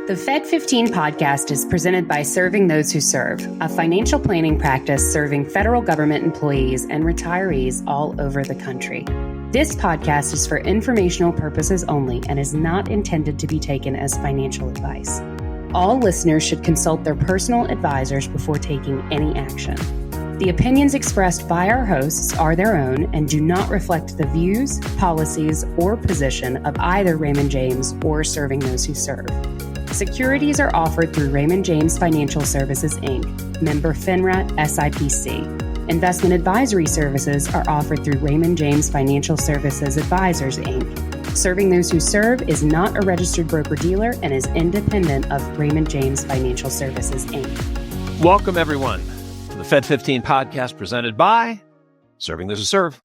The Fed15 podcast is presented by Serving Those Who Serve, a financial planning practice serving federal government employees and retirees all over the country. This podcast is for informational purposes only and is not intended to be taken as financial advice. All listeners should consult their personal advisors before taking any action. The opinions expressed by our hosts are their own and do not reflect the views, policies, or position of either Raymond James or Serving Those Who Serve. Securities are offered through Raymond James Financial Services, Inc., member FINRA SIPC. Investment advisory services are offered through Raymond James Financial Services Advisors, Inc. Serving Those Who Serve is not a registered broker-dealer and is independent of Raymond James Financial Services, Inc. Welcome, everyone, to the Fed15 podcast presented by Serving Those Who Serve.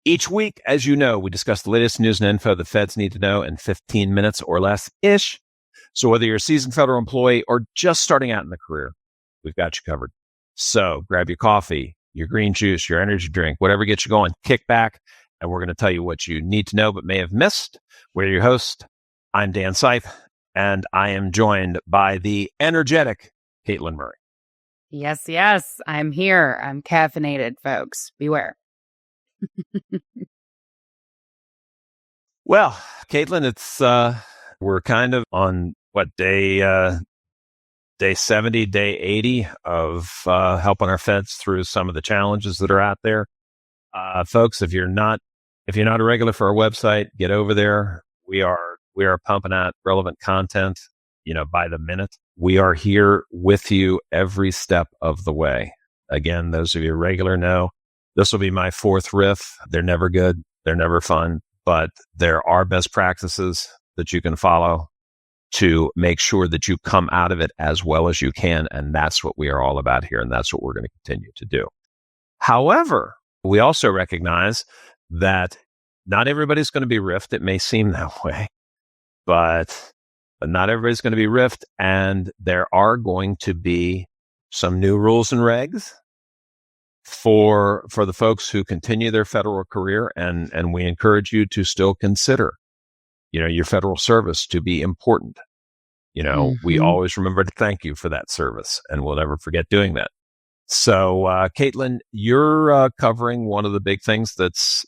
Each week, as you know, we discuss the latest news and info the feds need to know in 15 minutes or less-ish. So whether you're a seasoned federal employee or just starting out in the career, we've got you covered. So grab your coffee, your green juice, your energy drink, whatever gets you going, kick back, and we're going to tell you what you need to know but may have missed. We're your host. I'm Dan Seif, and I am joined by the energetic Katelyn Murray. Yes, I'm here. I'm caffeinated, folks. Beware. Well, Katelyn, it's we're kind of on day 70, day 80 of helping our feds through some of the challenges that are out there. Folks, if you're not a regular for our website, get over there. We are pumping out relevant content, by the minute. We are here with you every step of the way. Again, those of you regular know this will be my fourth riff. They're never good. They're never fun, but there are best practices that you can follow to make sure that you come out of it as well as you can. And that's what we are all about here. And that's what we're going to continue to do. However, we also recognize that not everybody's going to be riffed. It may seem that way, but not everybody's going to be riffed. And there are going to be some new rules and regs for the folks who continue their federal career. And we encourage you to still consider your federal service to be important. We always remember to thank you for that service, and we'll never forget doing that. So, Katelyn, you're covering one of the big things that's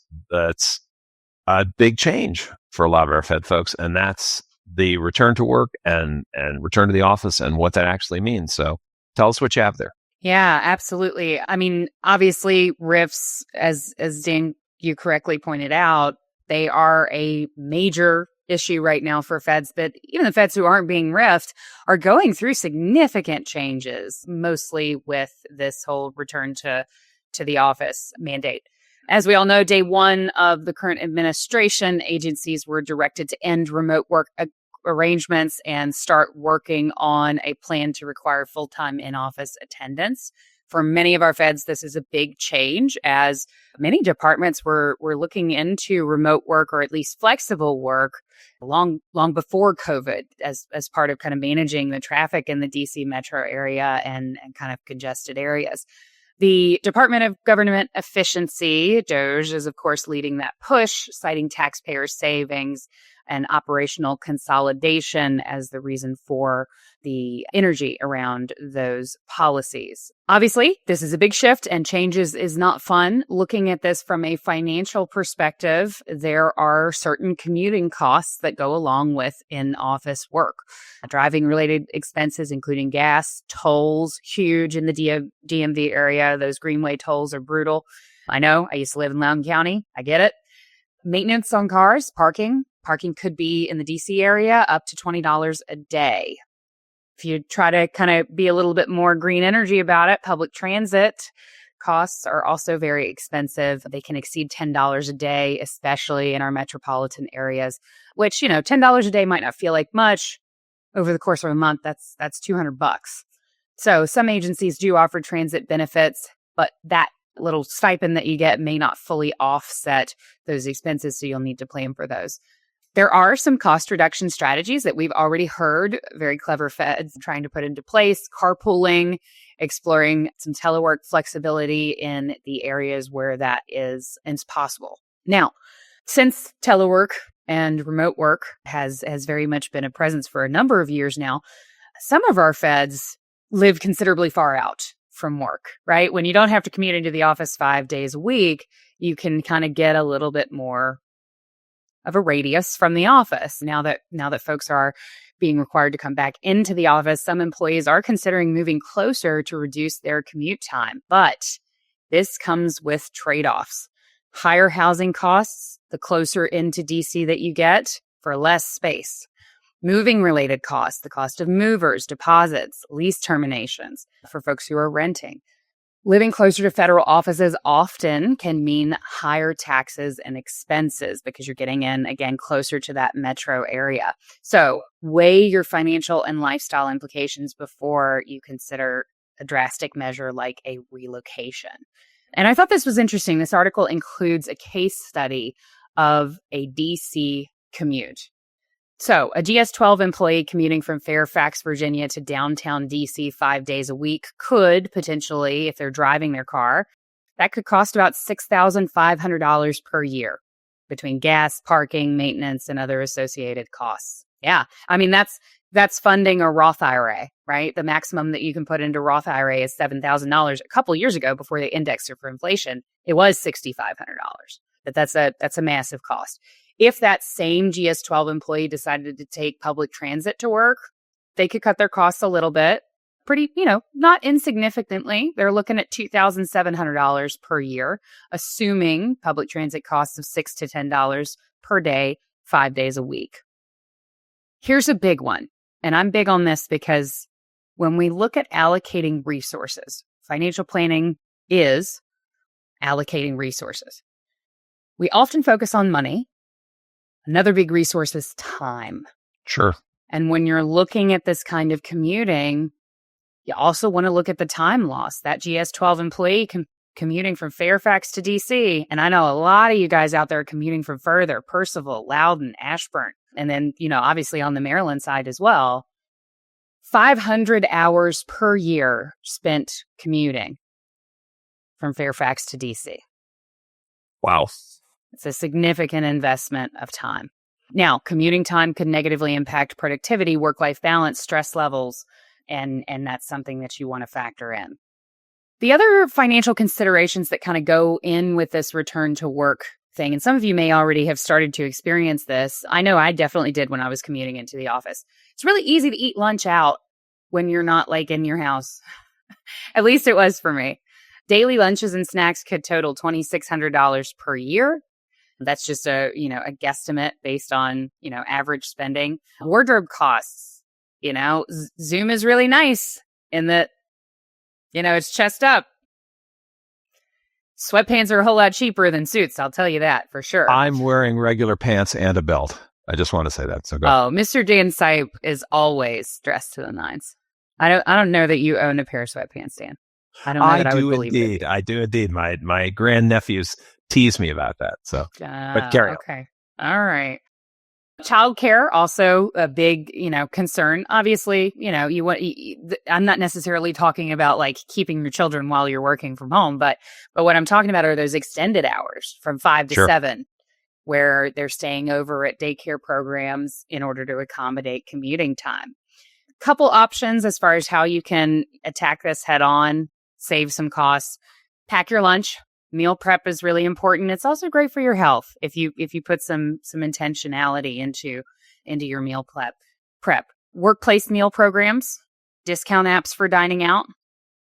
a big change for a lot of our Fed folks, and that's the return to work and return to the office and what that actually means. So tell us what you have there. Yeah, absolutely. I mean, obviously, RIFs, as Dan, you correctly pointed out, they are a major issue right now for feds, but even the feds who aren't being riffed are going through significant changes, mostly with this whole return to the office mandate. As we all know, day one of the current administration, agencies were directed to end remote work arrangements and start working on a plan to require full-time in-office attendance. For many of our feds, this is a big change, as many departments were looking into remote work or at least flexible work long before COVID as part of kind of managing the traffic in the DC metro area and kind of congested areas. The Department of Government Efficiency, DOGE, is of course leading that push, citing taxpayer savings and operational consolidation as the reason for the energy around those policies. Obviously, this is a big shift and changes is not fun. Looking at this from a financial perspective, there are certain commuting costs that go along with in-office work. Driving-related expenses, including gas, tolls, huge in the DMV area. Those Greenway tolls are brutal. I know, I used to live in Loudoun County. I get it. Maintenance on cars, parking. Parking could be in the DC area up to $20 a day. If you try to kind of be a little bit more green energy about it, public transit costs are also very expensive. They can exceed $10 a day, especially in our metropolitan areas, which, $10 a day might not feel like much. Over the course of a month, that's $200. So some agencies do offer transit benefits, but that little stipend that you get may not fully offset those expenses, so you'll need to plan for those. There are some cost reduction strategies that we've already heard very clever feds trying to put into place: carpooling, exploring some telework flexibility in the areas where that is possible. Now, since telework and remote work has very much been a presence for a number of years now. Some of our feds live considerably far out from work, right? When you don't have to commute into the office 5 days a week, you can kind of get a little bit more of a radius from the office. Now that folks are being required to come back into the office, some employees are considering moving closer to reduce their commute time. But this comes with trade-offs. Higher housing costs, the closer into DC that you get for less space. Moving related costs, the cost of movers, deposits, lease terminations for folks who are renting. Living closer to federal offices often can mean higher taxes and expenses because you're getting in, again, closer to that metro area. So weigh your financial and lifestyle implications before you consider a drastic measure like a relocation. And I thought this was interesting. This article includes a case study of a DC commute. So a GS-12 employee commuting from Fairfax, Virginia to downtown DC 5 days a week could potentially, if they're driving their car, that could cost about $6,500 per year between gas, parking, maintenance, and other associated costs. Yeah. I mean, that's funding a Roth IRA, right? The maximum that you can put into Roth IRA is $7,000. A couple years ago, before they indexed it for inflation, it was $6,500. But that's a massive cost. If that same GS-12 employee decided to take public transit to work, they could cut their costs a little bit, pretty, not insignificantly. They're looking at $2,700 per year, assuming public transit costs of $6 to $10 per day, 5 days a week. Here's a big one, and I'm big on this because when we look at allocating resources, financial planning is allocating resources. We often focus on money. Another big resource is time. Sure. And when you're looking at this kind of commuting, you also want to look at the time loss. That GS-12 employee commuting from Fairfax to DC, and I know a lot of you guys out there are commuting from further, Percival, Loudoun, Ashburn, and then, obviously on the Maryland side as well. 500 hours per year spent commuting from Fairfax to DC. Wow. It's a significant investment of time. Now, commuting time could negatively impact productivity, work-life balance, stress levels, and that's something that you want to factor in. The other financial considerations that kind of go in with this return to work thing, and some of you may already have started to experience this. I know I definitely did when I was commuting into the office. It's really easy to eat lunch out when you're not in your house. At least it was for me. Daily lunches and snacks could total $2,600 per year. That's just a guesstimate based on, average spending. Wardrobe costs, Zoom is really nice in that, it's chest up. Sweatpants are a whole lot cheaper than suits. I'll tell you that for sure. I'm wearing regular pants and a belt. I just want to say that. So go. Oh, Mr. Dan Sipe is always dressed to the nines. I don't know that you own a pair of sweatpants, Dan. I don't know that I would believe it. I do indeed. My grandnephews tease me about that. So, but carry on. Okay. All right. Childcare, also a big, concern. Obviously, I'm not necessarily talking about keeping your children while you're working from home, but what I'm talking about are those extended hours from 5 to 7, where they're staying over at daycare programs in order to accommodate commuting time. Couple options as far as how you can attack this head on, save some costs. Pack your lunch. Meal prep is really important. It's also great for your health if you put some intentionality into your meal prep. Workplace meal programs, discount apps for dining out,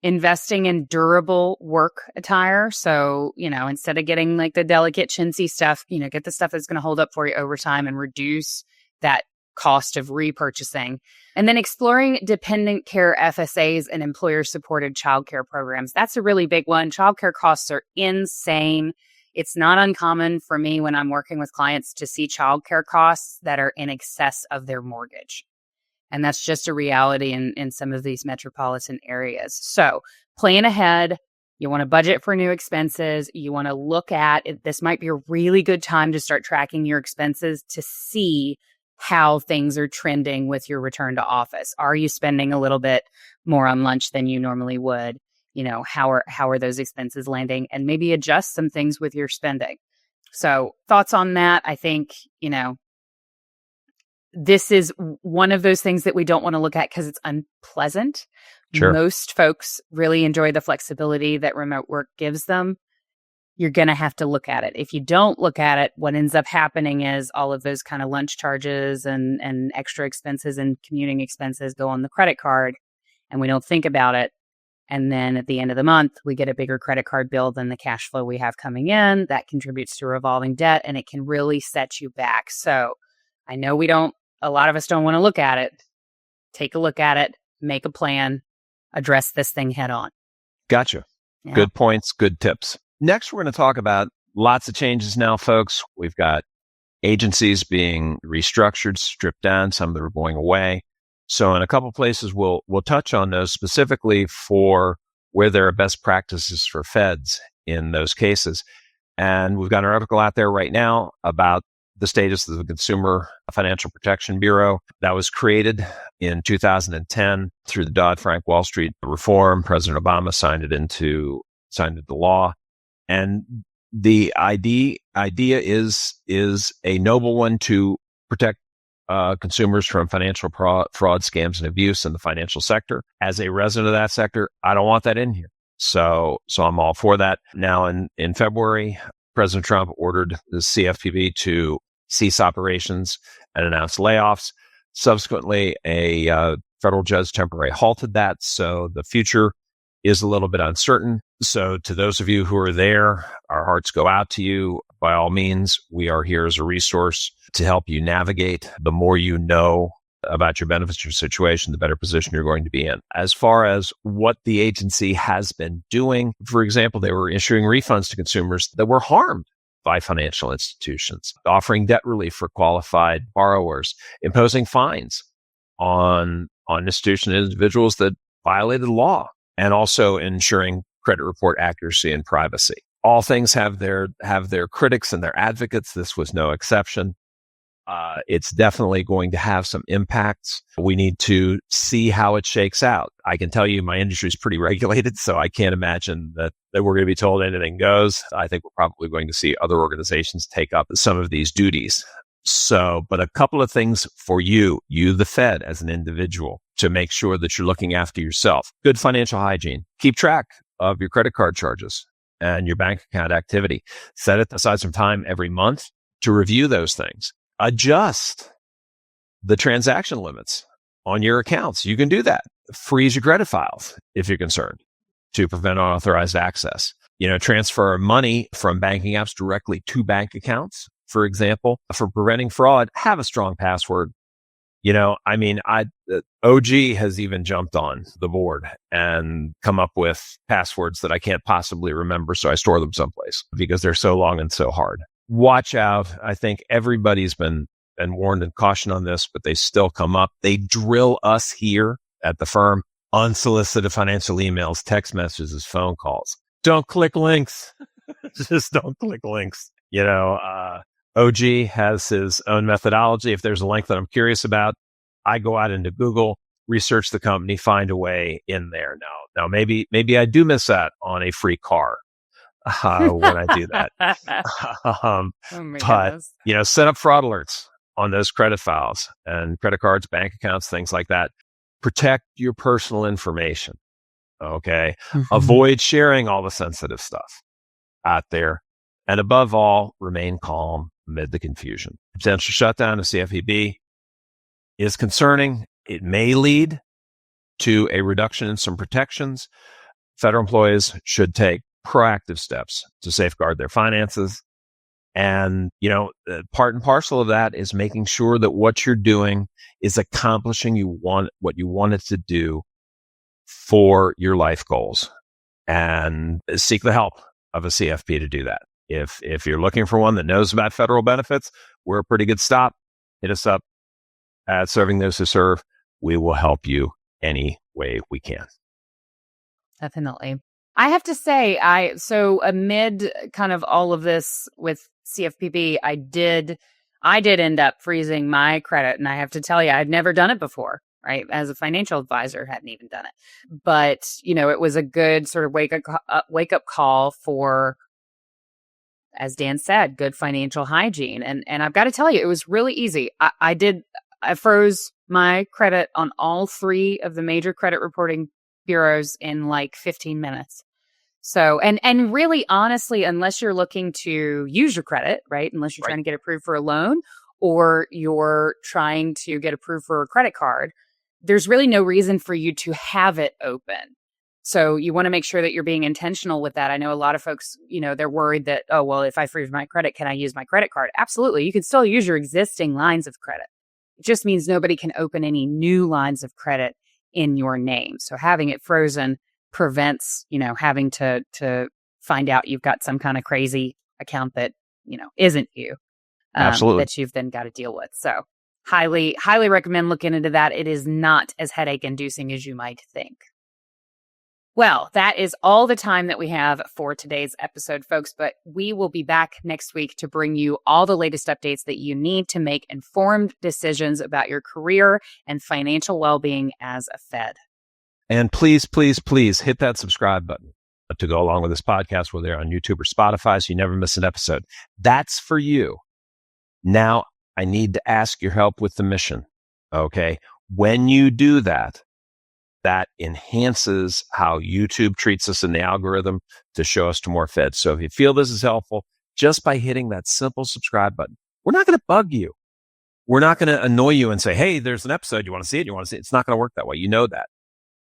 investing in durable work attire. So, instead of getting the delicate chintzy stuff, get the stuff that's going to hold up for you over time and reduce that cost of repurchasing. And then exploring dependent care FSAs and employer-supported childcare programs. That's a really big one. Childcare costs are insane. It's not uncommon for me when I'm working with clients to see childcare costs that are in excess of their mortgage. And that's just a reality in some of these metropolitan areas. So plan ahead. You want to budget for new expenses. You want to look at it. This might be a really good time to start tracking your expenses to see how things are trending with your return to office. Are you spending a little bit more on lunch than you normally would? How are those expenses landing? And maybe adjust some things with your spending. So thoughts on that? I think, this is one of those things that we don't want to look at because it's unpleasant. Sure. Most folks really enjoy the flexibility that remote work gives them. You're going to have to look at it. If you don't look at it, what ends up happening is all of those kind of lunch charges and extra expenses and commuting expenses go on the credit card, and we don't think about it. And then at the end of the month, we get a bigger credit card bill than the cash flow we have coming in. That contributes to revolving debt, and it can really set you back. So I know a lot of us don't want to look at it. Take a look at it, make a plan, address this thing head on. Gotcha. Yeah. Good points, good tips. Next, we're going to talk about lots of changes now, folks. We've got agencies being restructured, stripped down. Some that are going away. So in a couple places, we'll touch on those specifically for where there are best practices for feds in those cases. And we've got an article out there right now about the status of the Consumer Financial Protection Bureau that was created in 2010 through the Dodd-Frank Wall Street reform. President Obama signed it into law. And the idea is a noble one to protect consumers from financial fraud, scams, and abuse in the financial sector. As a resident of that sector, I don't want that in here. So I'm all for that. Now, in February, President Trump ordered the CFPB to cease operations and announce layoffs. Subsequently, a federal judge temporarily halted that. So the future is a little bit uncertain. So to those of you who are there, our hearts go out to you. By all means, we are here as a resource to help you navigate. The more you know about your benefits, your situation, the better position you're going to be in. As far as what the agency has been doing, for example, they were issuing refunds to consumers that were harmed by financial institutions, offering debt relief for qualified borrowers, imposing fines on institutions and individuals that violated law, and also ensuring credit report accuracy and privacy. All things have their critics and their advocates. This was no exception. It's definitely going to have some impacts. We need to see how it shakes out. I can tell you my industry is pretty regulated, so I can't imagine that we're going to be told anything goes. I think we're probably going to see other organizations take up some of these duties. So, but a couple of things for you, the Fed as an individual, to make sure that you're looking after yourself. Good financial hygiene. Keep track of your credit card charges and your bank account activity. Set aside some time every month to review those things. Adjust the transaction limits on your accounts. You can do that. Freeze your credit files if you're concerned to prevent unauthorized access. Transfer money from banking apps directly to bank accounts, for example. For preventing fraud, have a strong password. OG has even jumped on the board and come up with passwords that I can't possibly remember, so I store them someplace because they're so long and so hard. Watch out. I think everybody's been warned and cautioned on this, but they still come up. They drill us here at the firm. Unsolicited financial emails, text messages, phone calls. Don't click links. Just don't click links. OG has his own methodology. If there's a link that I'm curious about, I go out into Google, research the company, find a way in there. Now maybe I do miss out on a free car when I do that. But set up fraud alerts on those credit files and credit cards, bank accounts, things like that. Protect your personal information. Okay. Mm-hmm. Avoid sharing all the sensitive stuff out there. And above all, remain calm amid the confusion. Potential shutdown of CFPB is concerning. It may lead to a reduction in some protections. Federal employees should take proactive steps to safeguard their finances. And, part and parcel of that is making sure that what you're doing is accomplishing what you want it to do for your life goals, and seek the help of a CFP to do that. If you're looking for one that knows about federal benefits, we're a pretty good stop. Hit us up at Serving Those Who Serve. We will help you any way we can. Definitely. I have to say, so amid kind of all of this with CFPB, I did end up freezing my credit. And I have to tell you, I'd never done it before, right? As a financial advisor, hadn't even done it. But, it was a good sort of wake up call for as Dan said, good financial hygiene. And I've got to tell you, it was really easy. I froze my credit on all 3 of the major credit reporting bureaus in like 15 minutes. So, and really honestly, unless you're looking to use your credit, right? Unless you're trying to get approved for a loan or you're trying to get approved for a credit card, there's really no reason for you to have it open. So you want to make sure that you're being intentional with that. I know a lot of folks, they're worried that, oh, well, if I freeze my credit, can I use my credit card? Absolutely. You can still use your existing lines of credit. It just means nobody can open any new lines of credit in your name. So having it frozen prevents, having to find out you've got some kind of crazy account that, isn't you. Absolutely. That you've then got to deal with. So highly recommend looking into that. It is not as headache inducing as you might think. Well, that is all the time that we have for today's episode, folks, but we will be back next week to bring you all the latest updates that you need to make informed decisions about your career and financial well-being as a Fed. And please, please, please hit that subscribe button to go along with this podcast, whether you're on YouTube or Spotify, so you never miss an episode. That's for you. Now, I need to ask your help with the mission, okay? When you do that, that enhances how YouTube treats us in the algorithm to show us to more Feds. So if you feel this is helpful, just by hitting that simple subscribe button, we're not going to bug you. We're not going to annoy you and say, hey, there's an episode. You want to see it? You want to see it? It's not going to work that way. You know that.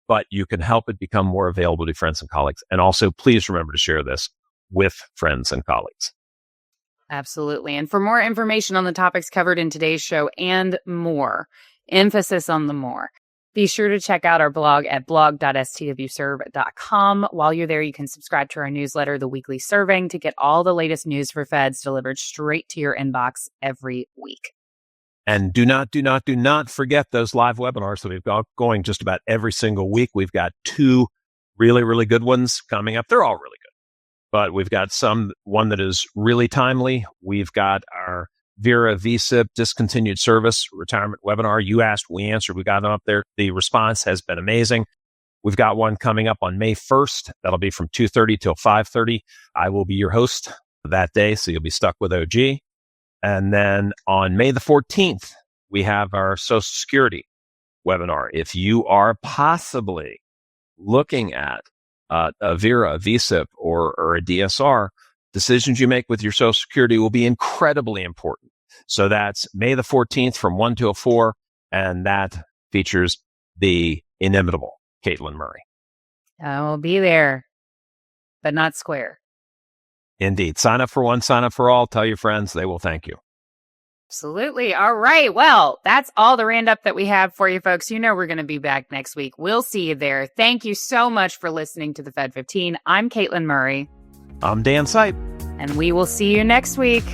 But you can help it become more available to friends and colleagues. And also, please remember to share this with friends and colleagues. Absolutely. And for more information on the topics covered in today's show and more, emphasis on the more, be sure to check out our blog at blog.stwserve.com. While you're there, you can subscribe to our newsletter, The Weekly Serving, to get all the latest news for Feds delivered straight to your inbox every week. And do not forget those live webinars that we've got going just about every single week. We've got 2 really, really good ones coming up. They're all really good, but we've got one that is really timely. We've got our Vera VSIP discontinued service retirement webinar. You asked, we answered, we got them up there. The response has been amazing. We've got one coming up on May 1st. That'll be from 2:30 till 5:30. I will be your host that day, so you'll be stuck with OG. And then on May the 14th, we have our Social Security webinar. If you are possibly looking at a Vera, a VSIP, or a DSR, decisions you make with your Social Security will be incredibly important. So that's May the 14th from 1 till 4, and that features the inimitable Katelyn Murray. I will be there, but not square. Indeed. Sign up for one, sign up for all. Tell your friends. They will thank you. Absolutely. All right. Well, that's all the roundup that we have for you folks. You know we're going to be back next week. We'll see you there. Thank you so much for listening to the Fed15. I'm Katelyn Murray. I'm Dan Sipe. And we will see you next week.